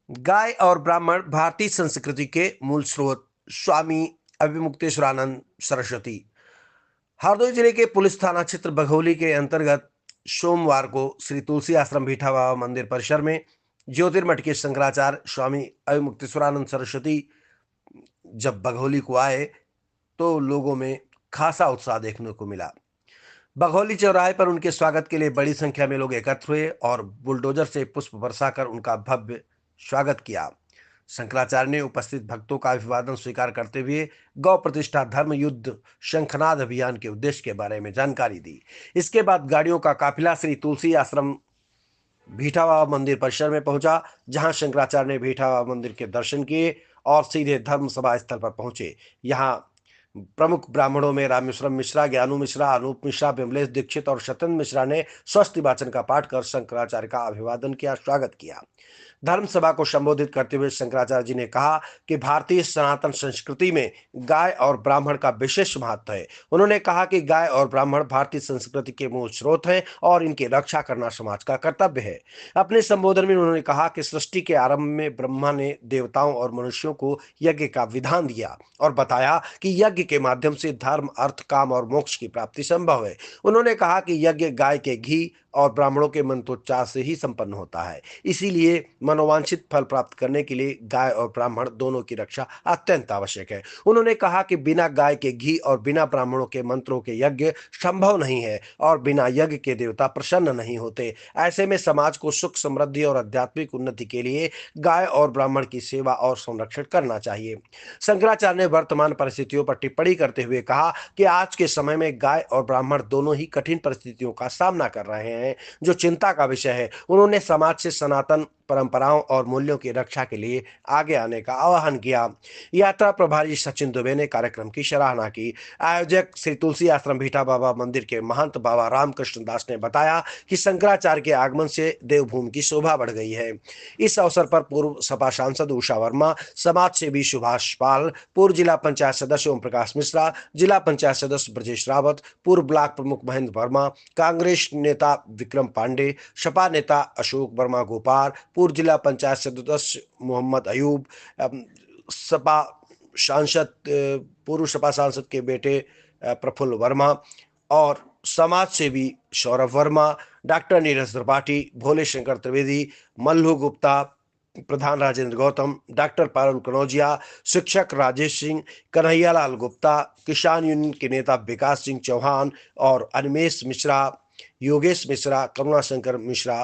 गाय और ब्राह्मण भारतीय संस्कृति के मूल स्रोत। स्वामी अभिमुक्तेश्वरानंद सरस्वती। हरदोई जिले के पुलिस थाना क्षेत्र बघौली के अंतर्गत सोमवार को श्री तुलसी आश्रम भीठा बाबा मंदिर परिसर में ज्योतिर्मठ के शंकराचार्य स्वामी अभिमुक्तेश्वरानंद सरस्वती जब बघौली को आए तो लोगों में खासा उत्साह देखने को मिला। बघौली चौराहे पर उनके स्वागत के लिए बड़ी संख्या में लोग एकत्र हुए और बुलडोजर से पुष्प बरसाकर उनका भव्य स्वागत किया। शंकराचार्य ने उपस्थित भक्तों का अभिवादन स्वीकार करते हुए गौ प्रतिष्ठा धर्म युद्ध शंखनाद अभियान के उद्देश्य के बारे में जानकारी दी। इसके बाद गाड़ियों का काफिला श्री तुलसी आश्रम भीठा बाबा मंदिर परिसर में पहुंचा, जहां शंकराचार्य ने भीठा बाबा मंदिर के दर्शन किए और सीधे धर्म सभा स्थल पर पहुंचे। यहाँ प्रमुख ब्राह्मणों में रामेश्वरम मिश्रा, ज्ञानू मिश्रा, अनूप मिश्रा, विमलेश दीक्षित और सत्येंद्र मिश्रा ने स्वस्ति वाचन का पाठ कर शंकराचार्य का अभिवादन किया, स्वागत किया। धर्म सभा को संबोधित करते हुए शंकराचार्य जी ने कहा कि भारतीय सनातन संस्कृति में गाय और ब्राह्मण का विशेष महत्व है। उन्होंने कहा कि गाय और ब्राह्मण भारतीय संस्कृति के मूल स्रोत हैं और इनकी रक्षा करना समाज का कर्तव्य है। अपने संबोधन में उन्होंने कहा कि सृष्टि के आरंभ में ब्रह्मा ने देवताओं और मनुष्यों को यज्ञ का विधान दिया और बताया कि यज्ञ के माध्यम से धर्म, अर्थ, काम और मोक्ष की प्राप्ति संभव है। उन्होंने कहा कि यज्ञ गाय के घी और ब्राह्मणों के मंत्रोच्चार से ही संपन्न होता है। इसीलिए मनोवांछित फल प्राप्त करने के लिए गाय और ब्राह्मण दोनों की रक्षा अत्यंत आवश्यक है। उन्होंने कहा कि बिना गाय के घी और बिना ब्राह्मणों के मंत्रों के यज्ञ संभव नहीं है और बिना यज्ञ के देवता प्रसन्न नहीं होते। ऐसे में समाज को सुख, समृद्धि और आध्यात्मिक उन्नति के लिए गाय और ब्राह्मण की सेवा और संरक्षण करना चाहिए। शंकराचार्य ने वर्तमान परिस्थितियों पर टिप्पणी करते हुए कहा कि आज के समय में गाय और ब्राह्मण दोनों ही कठिन परिस्थितियों का सामना कर रहे हैं, जो चिंता का विषय है। उन्होंने समाज से सनातन परंपराओं और मूल्यों की रक्षा के लिए आगे आने का आह्वान किया। यात्रा प्रभारी सचिन दुबे ने कार्यक्रम की सराहना की। आयोजक श्री तुलसी आश्रम भीठा बाबा मंदिर के महंत बाबा रामकृष्ण दास ने बताया कि शंकराचार्य के आगमन से देवभूमि की शोभा बढ़ गई है। इस अवसर पर पूर्व सपा सांसद उषा वर्मा, समाज सेवी सुभाष पाल, पूर्व जिला पंचायत सदस्य ओम प्रकाश मिश्रा, जिला पंचायत सदस्य ब्रजेश रावत, पूर्व ब्लॉक प्रमुख महेंद्र वर्मा, कांग्रेस नेता विक्रम पांडे, सपा नेता अशोक वर्मा गोपाल, पूर्व जिला पंचायत सदस्य मोहम्मद अयूब, सपा सांसद पूर्व सपा सांसद के बेटे प्रफुल्ल वर्मा और समाज सेवी सौरभ वर्मा, डॉक्टर नीरज त्रिपाठी, भोले शंकर त्रिवेदी, मल्लू गुप्ता, प्रधान राजेंद्र गौतम, डॉक्टर पारुल कनौजिया, शिक्षक राजेश सिंह, कन्हैयालाल गुप्ता, किसान यूनियन के नेता विकास सिंह चौहान और अनिमेश मिश्रा, योगेश मिश्रा, करुणाशंकर मिश्रा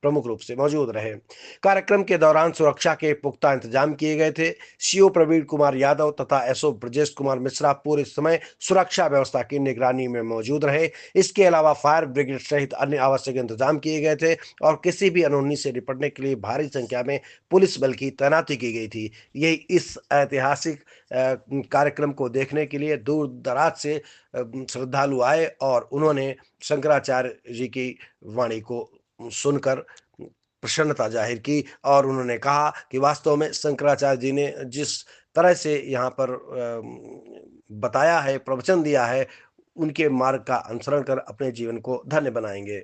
प्रमुख रूप से मौजूद रहे। कार्यक्रम के दौरान सुरक्षा के पुख्ता इंतजाम किए गए थे। सीओ प्रवीण कुमार यादव तथा एसओ ब्रजेश कुमार मिश्रा पूरे समय सुरक्षा व्यवस्था की निगरानी में मौजूद रहे। इसके अलावा फायर ब्रिगेड सहित अन्य आवश्यक इंतजाम किए गए थे और किसी भी अनहोनी से निपटने के लिए भारी संख्या में पुलिस बल की तैनाती की गई थी। ये इस ऐतिहासिक कार्यक्रम को देखने के लिए दूर दराज से श्रद्धालु आए और उन्होंने शंकराचार्य जी की वाणी को सुनकर प्रसन्नता जाहिर की और उन्होंने कहा कि वास्तव में शंकराचार्य जी ने जिस तरह से यहाँ पर बताया है, प्रवचन दिया है, उनके मार्ग का अनुसरण कर अपने जीवन को धन्य बनाएंगे।